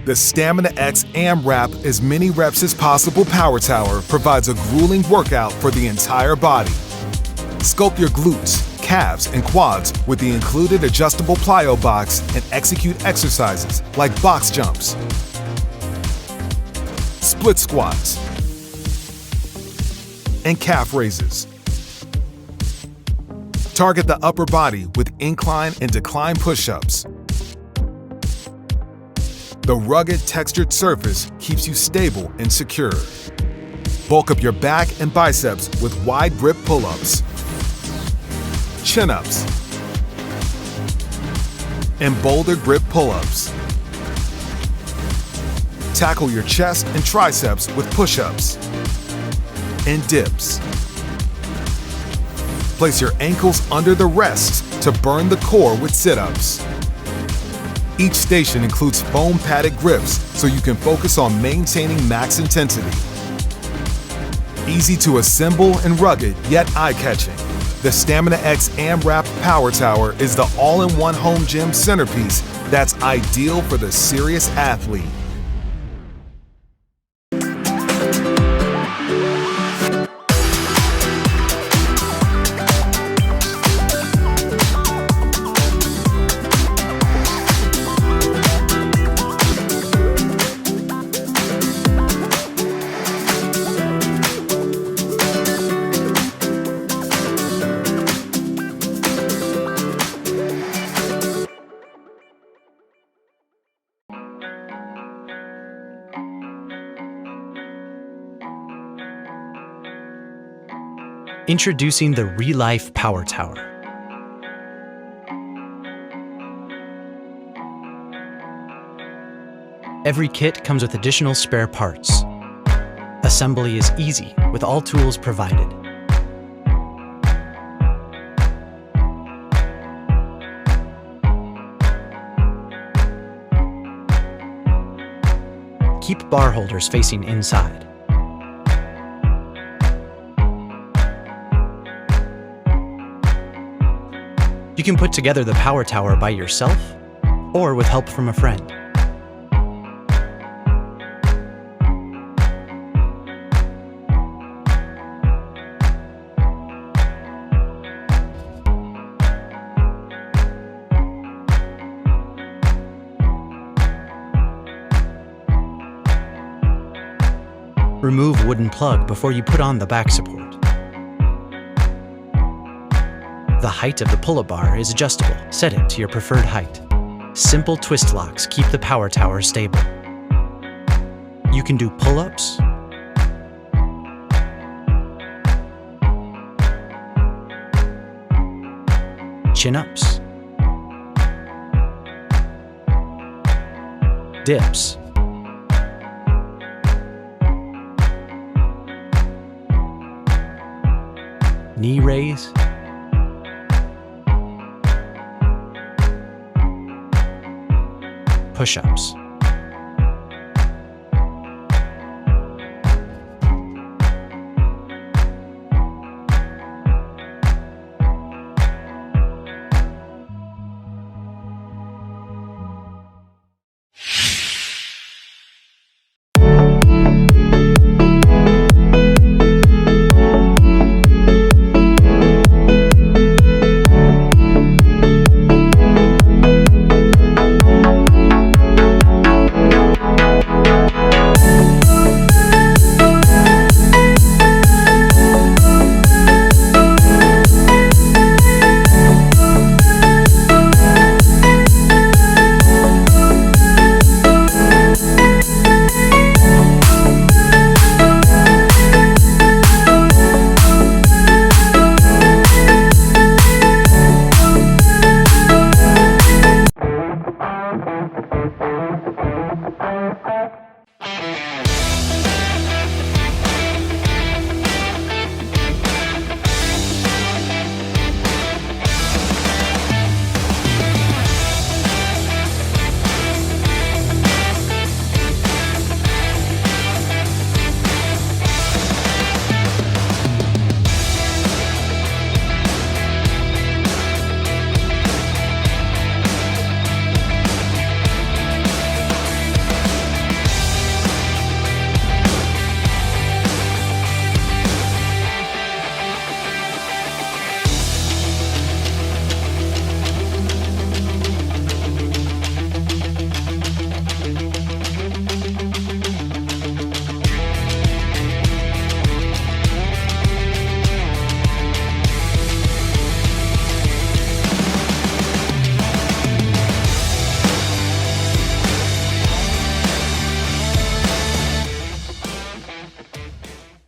The Stamina X AMRAP as many reps as possible power tower provides a grueling workout for the entire body. Sculpt your glutes, calves, and quads with the included adjustable plyo box and execute exercises like box jumps, split squats, and calf raises. Target the upper body with incline and decline push-ups. The rugged, textured surface keeps you stable and secure. Bulk up your back and biceps with wide grip pull-ups, chin-ups, and boulder grip pull-ups. Tackle your chest and triceps with push-ups and dips. Place your ankles under the rests to burn the core with sit-ups. Each station includes foam padded grips so you can focus on maintaining max intensity. Easy to assemble and rugged, yet eye-catching. The Stamina X AMRAP Power Tower is the all-in-one home gym centerpiece that's ideal for the serious athlete. Introducing the Re-Life Power Tower. Every kit comes with additional spare parts. Assembly is easy with all tools provided. Keep bar holders facing inside. You can put together the power tower by yourself or with help from a friend. Remove wooden plug before you put on the back support. The height of the pull-up bar is adjustable. Set it to your preferred height. Simple twist locks keep the power tower stable. You can do pull-ups, chin-ups, dips, knee raise, push-ups.